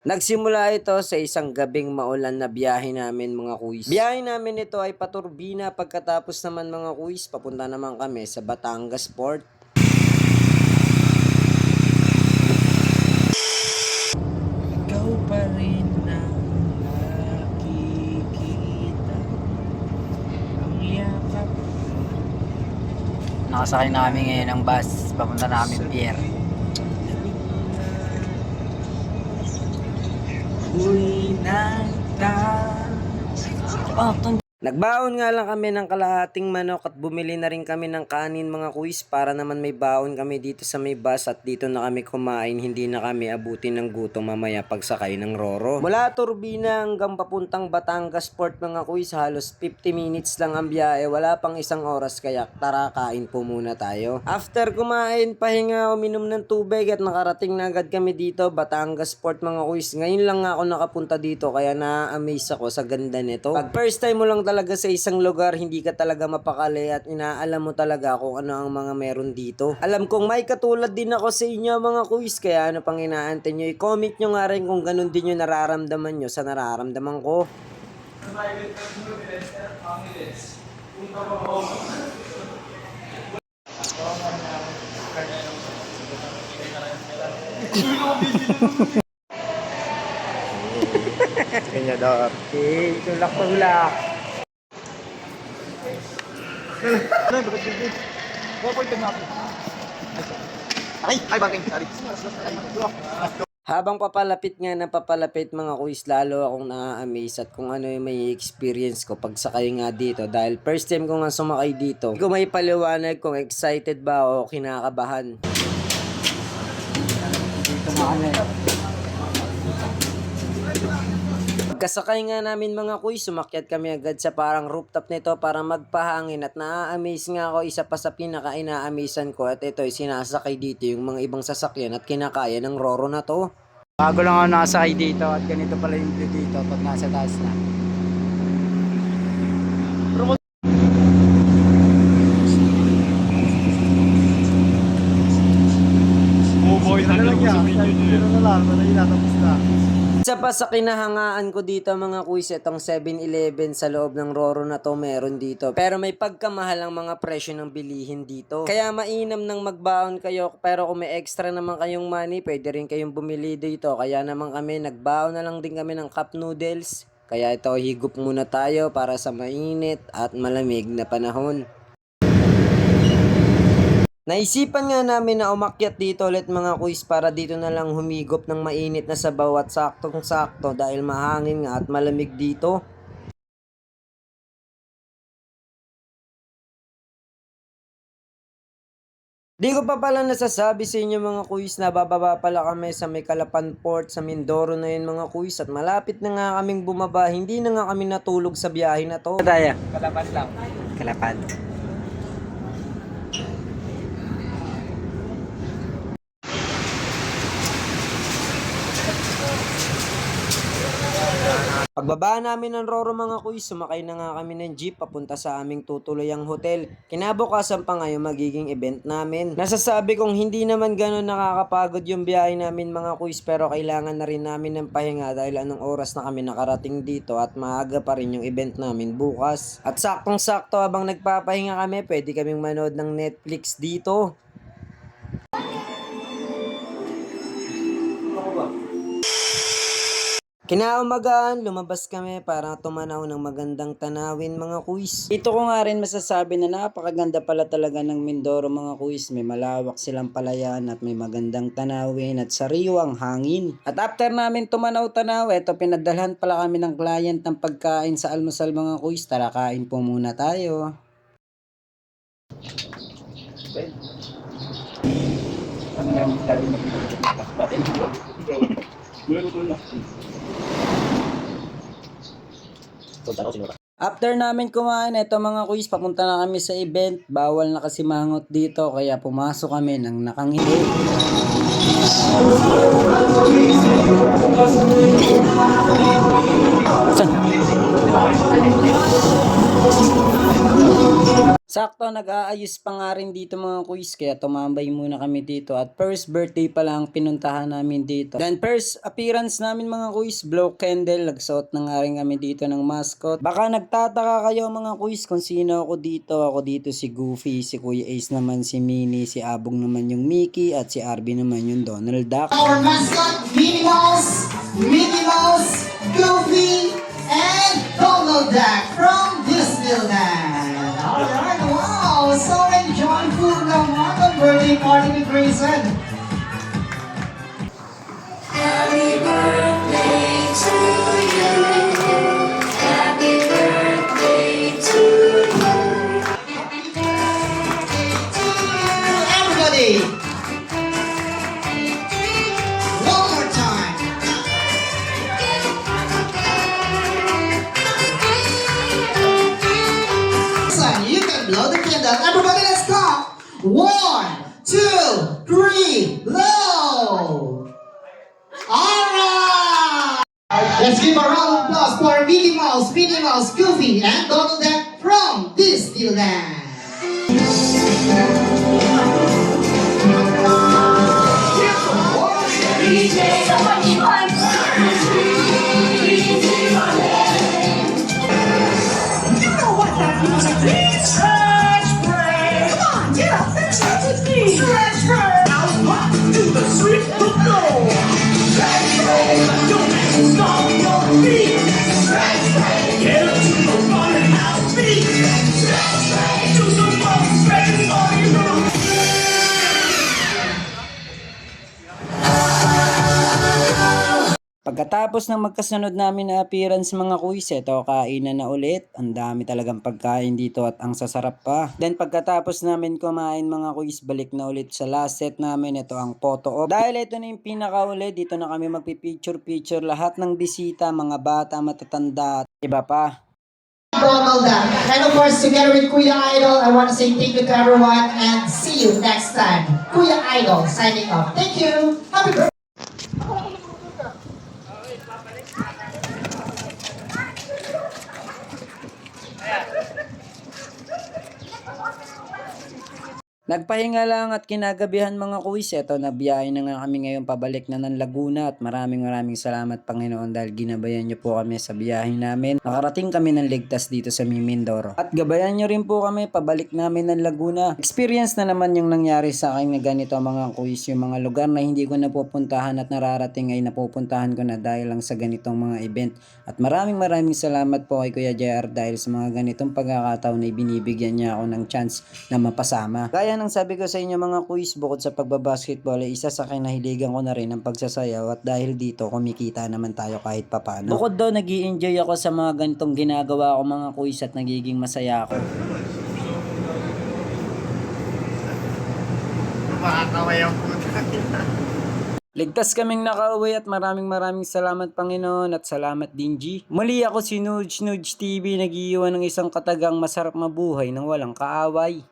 Nagsimula ito sa isang gabing maulan na biyahe namin mga kuys. Biyahe namin ito ay paturbina, pagkatapos naman mga kuys, papunta naman kami sa Batangas Port. Ikaw pa rin ang nakikita, ang yakap. Nakasakay na kami ngayon ng bus. Papunta namin pier. Uy, nagta. Nagbaon nga lang kami ng kalahating manok at bumili na rin kami ng kanin mga kuys para naman may baon kami dito sa may bus at dito na kami kumain, hindi na kami abutin ng gutom mamaya pagsakay ng Roro. Mula Turbina hanggang papuntang Batangas Port mga kuys, halos 50 minutes lang ang biyahe, wala pang isang oras kaya tara kain po muna tayo. After kumain, pahinga, uminom ng tubig at nakarating na agad kami dito, Batangas Port mga kuys. Ngayon lang ako nakapunta dito kaya na-amaze ako sa ganda nito. Pag first time mo lang talaga sa isang lugar, hindi ka talaga mapakali at inaalam mo talaga kung ano ang mga meron dito. Alam kong may katulad din ako sa inyo mga kuys, kaya ano pang inaantay nyo, i-comment nyo nga rin kung ganun din yung nararamdaman nyo sa nararamdaman ko. Kanyador. Tulak-tulak. Habang papalapit nga na papalapit mga kuys, lalo akong na-amaze at kung ano yung may experience ko pag sakay nga dito. Dahil first time ko nga sumakay dito, hindi ko may paliwanag kung excited ba o kinakabahan. Dito na kami. Pagkasakay nga namin mga kuys, sumakyat kami agad sa parang rooftop nito para magpahangin at na-amaze nga ako, isa pa sa pinaka-ina-amazean ko at ito ay sinasakay dito yung mga ibang sasakyan at kinakaya ng Roro na to. Bago lang ako nakasakay dito at ganito pala yung view dito pag nasa taas na. Isa pa sa kinahangaan ko dito mga kuys, itong 7-Eleven sa loob ng Roro na to meron dito. Pero may pagkamahal ang mga presyo ng bilihin dito. Kaya mainam nang magbaon kayo, pero kung may extra naman kayong money, pwede rin kayong bumili dito. Kaya naman kami, nagbaon na lang din kami ng cup noodles. Kaya ito, higup muna tayo para sa mainit at malamig na panahon. Naisipan nga namin na umakyat dito ulit mga kuys para dito na lang humigop ng mainit na sabaw at saktong-sakto dahil mahangin nga at malamig dito. Di ko pa pala nasasabi sa inyo mga kuys na bababa pala kami sa may Calapan Port sa Mindoro na yun mga kuys at malapit na nga kaming bumaba, hindi na nga kami natulog sa biyahe na to. Daya. Kalapan lang. Kalapan. Pagbaba namin ng Roro mga kuys, sumakay na nga kami ng jeep papunta sa aming tutuluyang hotel. Kinabukasan pa ngayon magiging event namin. Nasasabi kong hindi naman ganun nakakapagod yung biyahe namin mga kuys, pero kailangan na rin namin ng pahinga dahil anong oras na kami nakarating dito at maaga pa rin yung event namin bukas. At saktong-sakto habang nagpapahinga kami, pwede kaming manood ng Netflix dito. Kinaumagahan, lumabas kami para tumanaw ng magandang tanawin mga kuys. Ito ko nga rin masasabi na napakaganda pala talaga ng Mindoro mga kuys. May malawak silang palayan at may magandang tanawin at sariwang hangin. At after namin tumanaw-tanaw, eto pinadalhan pala kami ng client ng pagkain sa almusal mga kuys. Tara kain po muna tayo. After namin kumain, eto mga kuys, papunta na kami sa event. Bawal na kasi mangot dito, kaya pumasok kami ng nakangiti. Sakto, nag-aayos pa nga rin dito mga kuis, kaya tumambay muna kami dito. At first birthday pa lang pinuntahan namin dito. Then first appearance namin mga kuis, blow candle. Nagsuot na nga rin kami dito ng mascot. Baka nagtataka kayo mga kuis kung sino ako dito. Ako dito si Goofy, si Kuya Ace naman si Minnie, si Abong naman yung Mickey, at si Arby naman yung Donald Duck. Our mascot, Mickey Mouse, Goofy, and Donald Duck from Disneyland. Alright, wow! So enjoyable naman ang birthday party ni Grayson. Happy birthday to you. Happy birthday to you. Everybody! One more time. Son, you can blow the candle. Everybody, let's count. 1, 2, 3, blow! Alright! Let's give a round of applause for Mickey Mouse, Minnie Mouse, Goofy, and Donald Duck from Disneyland. So much fun. You know what that music is. Stretch break. Come on, get up and stretch with me. Stretch break. Now pop to the sweet flow. Stretch break. Your legs on your feet. Stretch break. Get up to the running house beat. Stretch break. Do some fun stretching on your own. Pagkatapos ng magkasunod namin na appearance mga kuis, eto kainan na ulit. Ang dami talagang pagkain dito at ang sasarap pa. Then pagkatapos namin kumain mga kuis, balik na ulit sa last set namin. Ito ang photo op. Dahil ito na yung pinakauli, dito na kami magpipicture-picture lahat ng bisita, mga bata, matatanda, at iba pa. Donald Duck. And of course, together with Kuya Idol, I want to say thank you to everyone and see you next time. Kuya Idol signing off. Thank you. Happy birthday. Nagpahinga lang at kinagabihan mga kuis. Eto, nabiyahe na nga kami ngayon pabalik na ng Laguna at maraming salamat Panginoon dahil ginabayan niyo po kami sa biyahe namin. Nakarating kami ng ligtas dito sa Mindoro. At gabayan niyo rin po kami pabalik namin ng Laguna. Experience na naman yung nangyari sa akin na ganito mga kuis. Yung mga lugar na hindi ko napupuntahan at nararating ay napupuntahan ko na dahil lang sa ganitong mga event. At maraming salamat po kay Kuya JR dahil sa mga ganitong pagkakataon na binibigyan niya ako ng chance na mapasama. Gaya ng sabi ko sa inyo mga kuis, bukod sa pagbabasketball ay isa sa kinahiligan ko na rin ang pagsasayaw at dahil dito kumikita naman tayo kahit papano. Bukod doon, nag-i-enjoy ako sa mga ganitong ginagawa ko mga kuis at nagiging masaya ako. Ligtas kaming nakauwi at maraming salamat Panginoon at salamat din G. Muli ako si Nudge TV, nag-iiwan ng isang katagang masarap mabuhay ng walang kaaway.